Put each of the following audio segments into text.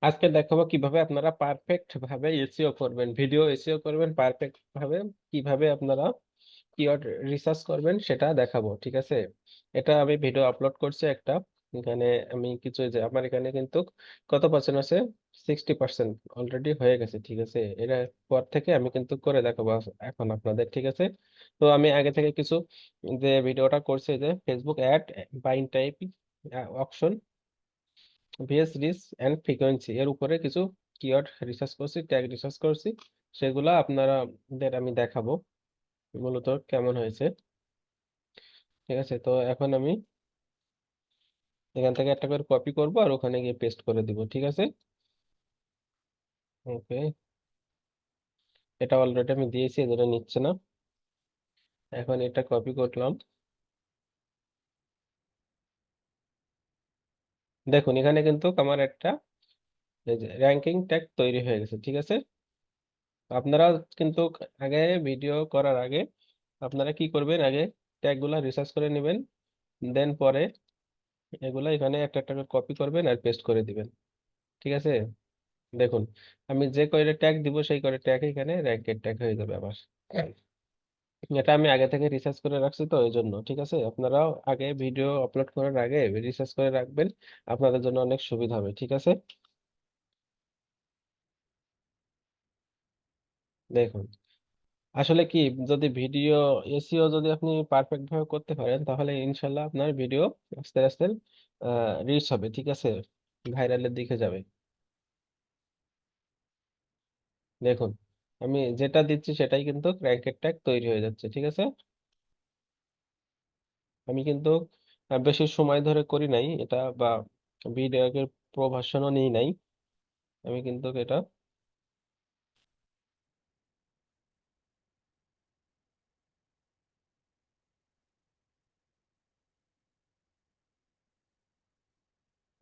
আজকে দেখাবো কিভাবে আপনারা পারফেক্ট ভাবে এসইও করবেন, ভিডিও এসইও করবেন পারফেক্ট ভাবে। কিভাবে আপনারা কিওয়ার্ড রিসার্চ করবেন সেটা দেখাবো, ঠিক আছে? এটা আমি ভিডিও আপলোড করছি একটা। এখানে আমি কিছু যে আমার এখানে কিন্তু কত পার্সেন্ট আছে, 60% অলরেডি হয়ে গেছে, ঠিক আছে? এটা পর থেকে আমি কিন্তু করে দেখাবো এখন আপনাদের, ঠিক আছে? তো আমি আগে থেকে কিছু যে ভিডিওটা করছি যে Facebook ad buying type option vs reach and frequency এর উপরে কিছু কিওয়ার্ড রিসার্চ করছি, ট্যাগ রিসার্চ করছি। সেগুলা আপনারাদের আমি দেখাবো মূলত কেমন হয়েছে, ঠিক আছে? তো এখন আমি এখান থেকে একটা করে কপি করব আর ওখানে গিয়ে পেস্ট করে দিব, ঠিক আছে? ওকে, এটা অলরেডি আমি দিয়েছি, এজন্য নিচ্ছে না। এখন এটা কপি করলাম। দেখুন এখানে কিন্তু আমার একটা র্যাঙ্কিং ট্যাগ তৈরি হয়ে গেছে, ঠিক আছে? আপনারা কিন্তু আগে ভিডিও করার আগে আপনারা কি করবেন, আগে ট্যাগগুলা রিসার্চ করে নেবেন, দেন পরে এগুলা এখানে একটা একটা করে কপি করবেন আর পেস্ট করে দিবেন, ঠিক আছে? দেখুন আমি যে কয়টা ট্যাগ দিব সেই কয়টা ট্যাগ এখানে র্যাঙ্কের ট্যাগ হয়ে যাবে আমার। এটা আমি আগে থেকে রিসার্চ করে রাখছি, তো এই জন্য, ঠিক আছে? আপনারাও আগে ভিডিও আপলোড করার আগে রিসার্চ করে রাখবেন, আপনাদের জন্য অনেক সুবিধা হবে, ঠিক আছে? দেখুন আসলে কি, যদি ভিডিও এসইও যদি আপনি পারফেক্ট ভাবে করতে পারেন তাহলে ইনশাল্লাহ আপনার ভিডিও আস্তে আস্তে রিচ হবে, ঠিক আছে? ভাইরালের দিকে যাবে। দেখুন আমি যেটা দিচ্ছি সেটাই কিন্তু র্যাঙ্কের ট্যাগ তৈরি হয়ে যাচ্ছে, ঠিক আছে? আমি কিন্তু বেশি সময় ধরে করি নাই এটা, বা ভিডিওকে প্রভাষণও নিই নাই। আমি কিন্তু এটা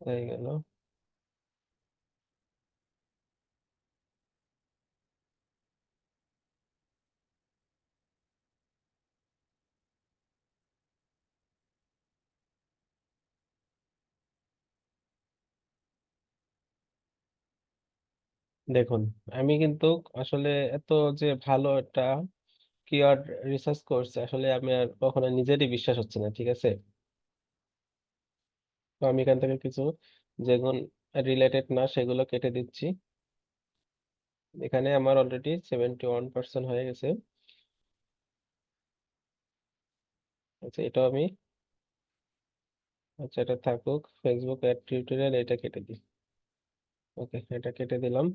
হয়ে গেল। দেখুন আমি কিন্তু আসলে এত যে ভালো একটা কিওয়ার্ড রিসার্চ করছে আসলে আমি আর কখনো নিজেরই বিশ্বাস হচ্ছে না, ঠিক আছে? তো আমি এখান থেকে কিছু যেগুলো রিলেটেড না সেগুলো কেটে দিচ্ছি। এখানে আমার অলরেডি 71% হয়ে গেছে। আচ্ছা এটাও আমি, আচ্ছা এটা থাকুক, ফেসবুক অ্যাড টিউটোরিয়াল এটা কেটে দিই। ওকে এটা কেটে দিলাম।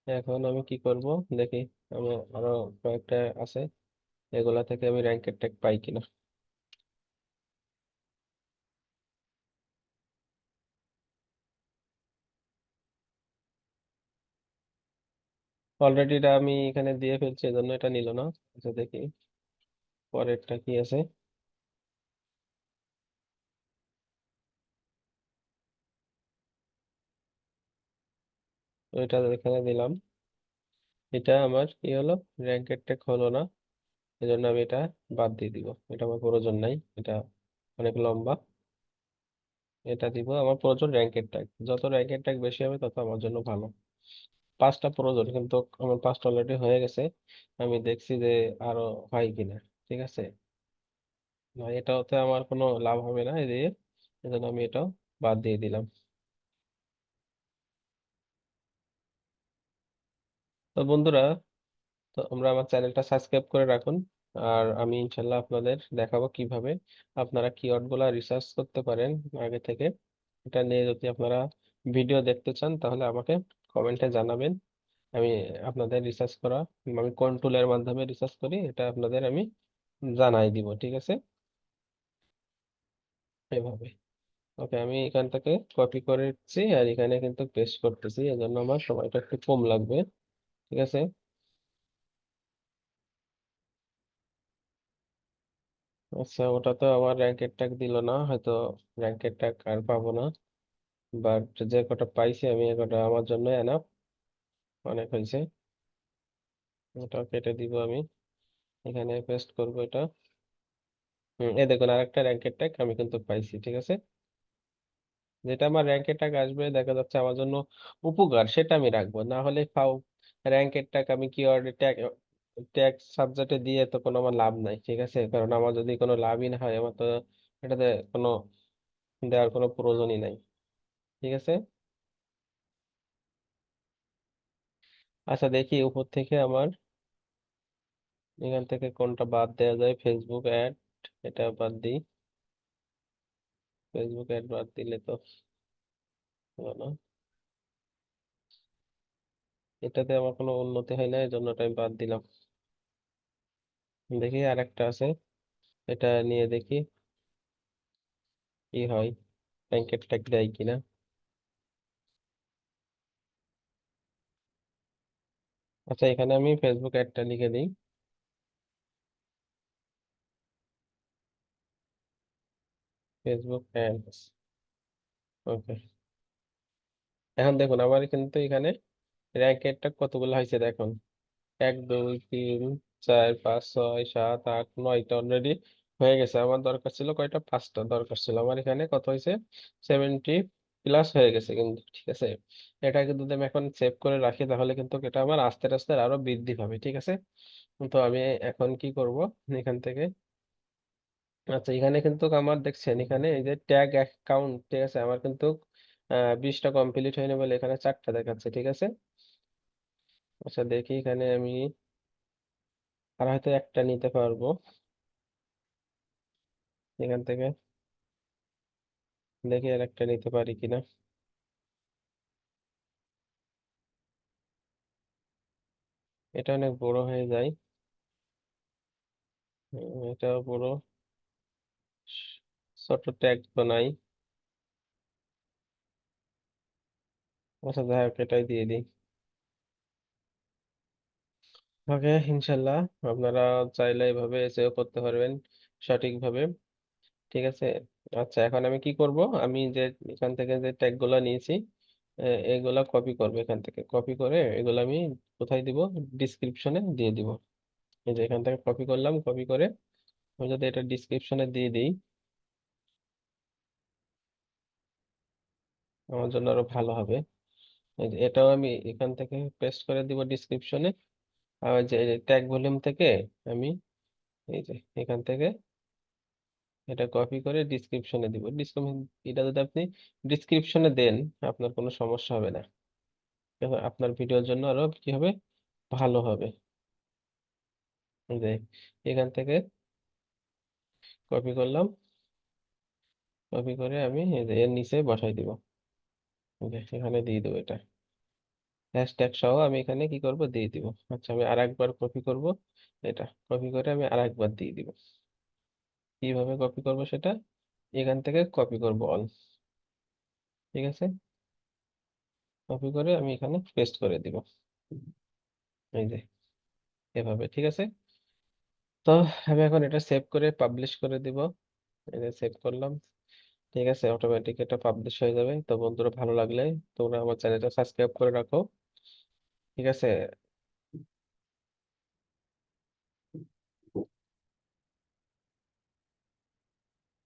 এখন আমি কি করব দেখি, আমার আরো কয়েকটা আছে, এগুলা থেকে আমি র্যাঙ্কের ট্যাগ পাই কিনা। অলরেডি এটা আমি এখানে দিয়ে ফেলছি, এজন্য এটা নিল না। আচ্ছা দেখি পরেরটা কি আছে। তো এটা এখানে দিলাম, এটা আমার কি হলো, র্যাঙ্কের ট্যাগ হলো না, এজন্য আমি এটা বাদ দিয়ে দিব, এটা আমার প্রয়োজন নাই, এটা অনেক লম্বা। এটা দিব আমার প্রয়োজন র্যাঙ্কের ট্যাগ, যত র্যাঙ্কের ট্যাগ বেশি হবে তত আমার জন্য ভালো। পাঁচটা প্রয়োজন কিন্তু আমার পাঁচটা অলরেডি হয়ে গেছে, আমি দেখছি যে আরো হয় কিনা, ঠিক আছে? না এটাতে আমার কোনো লাভ হবে না এই দিয়ে, এজন্য আমি এটাও বাদ দিয়ে দিলাম। তো বন্ধুরা, তো আমরা আমার চ্যানেলটা সাবস্ক্রাইব করে রাখুন। আর আমি ইনশাল্লাহ আপনাদের দেখাবো কিভাবে আপনারা কিওয়ার্ড গুলা রিসার্চ করতে পারেন আগে থেকে। এটা নিয়ে যদি আপনারা ভিডিও দেখতে চান তাহলে আমাকে কমেন্টে জানাবেন। আমি আপনাদের রিসার্চ করা, আমি কোন টুলের মাধ্যমে রিসার্চ করি এটা আপনাদের আমি জানাই দিব, ঠিক আছে? এভাবে। ওকে আমি এখান থেকে কপি করেছি আর এখানে কিন্তু পেস্ট করতেছি, এজন্য আমার সময়টা একটু কম লাগবে, ঠিক আছে? আচ্ছা ওটা তো আমার র্যাঙ্কের ট্যাগ দিল না হয়তো, র্যাঙ্কের ট্যাগ আর পাবো না। বাট যে কটা পাইছি আমি এ কটা আমার জন্য এনাফ, অনেক হয়েছে। এটা কেটে দিব আমি, এখানে পেস্ট করব এটা। এই দেখুন আরেকটা র্যাঙ্কের ট্যাগ আমি কিন্তু পাইছি, ঠিক আছে? যেটা আমার র্যাঙ্কের টাকা আসবে, দেখা যাচ্ছে আমার জন্য উপকার, সেটা আমি রাখবো। না হলে র্যাঙ্কের টাকা আমি কিওয়ার্ডে ট্যাগ সাবজেক্টে দিয়ে তো কোনো আমার লাভ নাই। ঠিক আছে? কারণ আমার যদি কোনো লাভই না হয়, আমার তো এটাতে কোনো দেওয়ার কোনো প্রয়োজনই নাই। ঠিক আছে? আচ্ছা, দেখি উপর থেকে আমার এখান থেকে কোনটা বাদ দেওয়া যায়। ফেসবুক অ্যাড, এটা বাদ দিই। ফেসবুক অ্যাড বাদ দিলে তো হলো না। এটাতে আমার কোনো উন্নতি হয় না, এই জন্য এটা আমি বাদ দিলাম। দেখি আরেকটা আছে, এটা নিয়ে দেখি কি হয়, ব্যাংকের ট্যাগ দেয় কিনা। আচ্ছা, এখানে আমি ফেসবুক অ্যাডটা লিখে দিই। ফেসবুক অ্যাডস, ওকে। এখন দেখুন আমার কিন্তু এখানে র্যাঙ্কেরটা কতগুলো হয়েছে দেখুন। 1 2 3 4 5 6 7 8 9টা অলরেডি হয়ে গেছে। আমার দরকার ছিল কয়টা? 5টা দরকার ছিল। আমার এখানে কত হয়েছে? 70 প্লাস হয়ে গেছে কিন্তু। ঠিক আছে? এটা কিন্তু যদি আমি এখন সেভ করে রাখি, তাহলে কিন্তু এটা আমার আস্তে আস্তে আরো বৃদ্ধি পাবে। ঠিক আছে? তো আমি এখন কি করব, এখান থেকে, আচ্ছা, এখানে কিন্তু আমার দেখছেন এখানে এই যে ট্যাগ অ্যাকাউন্ট, ঠিক আছে, আমার কিন্তু 20টা কমপ্লিট হয়নি বলে এখানে 4টা দেখাচ্ছে। ঠিক আছে? আচ্ছা, দেখি এখানে আমি আর হয়তো একটা নিতে পারবো এখান থেকে। দেখি আর একটা নিতে পারি কিনা। এটা অনেক বড় হয়ে যায়। এটা বড়, ছোট ট্যাগ বানাই। আচ্ছা, যাই হোক, এটাই দিয়ে দিই। ওকে, ইনশাল্লাহ আপনারা চাইলে এভাবে এসেও করতে পারবেন সঠিকভাবে। ঠিক আছে? আচ্ছা, এখন আমি কি করব, আমি যে এখান থেকে যে ট্যাগ গুলা নিয়েছি, এগুলা কপি করবো। এখান থেকে কপি করে এগুলা আমি কোথায় দিব? ডিসক্রিপশনে দিয়ে দিব। এই যে এখান থেকে কপি করলাম, কপি করে আমি যদি এটা ডিসক্রিপশনে দিয়ে দিই, আমার জন্য আরো ভালো হবে। এই যে এটাও আমি এখান থেকে পেস্ট করে দিব ডিসক্রিপশনে। আর যে ট্যাগ ভলিউম থেকে আমি এই যে এখান থেকে এটা কপি করে ডিসক্রিপশনে দিব। ডিসক্রিপশন, এটা যদি আপনি ডিসক্রিপশনে দেন, আপনার কোনো সমস্যা হবে না। এবং আপনার ভিডিওর জন্য আরো কি হবে? ভালো হবে। এই যে এখান থেকে কপি করলাম, কপি করে আমি এই যে এর নিচে বসাই দিব। এই যে এখানে দিয়ে দেবো এটা, হ্যাশট্যাগ সহ আমি এখানে কি করব? দিয়ে দিব। আচ্ছা, আমি আরেকবার কপি করব, এটা কপি করে আমি আরেকবার দিয়ে দিব। কিভাবে কপি করব সেটা, এখান থেকে কপি করব অল। ঠিক আছে? কপি করে আমি এখানে পেস্ট করে দিব। এই যে এভাবে। ঠিক আছে? তো আমি এখন এটা সেভ করে পাবলিশ করে দিব। এটা সেভ করলাম। ঠিক আছে, অটোমেটিক এটা পাবলিশ হয়ে যাবে। তো বন্ধুরা, ভালো লাগলে তোমরা আমার চ্যানেলটা সাবস্ক্রাইব করে রাখো। ঠিক আছে?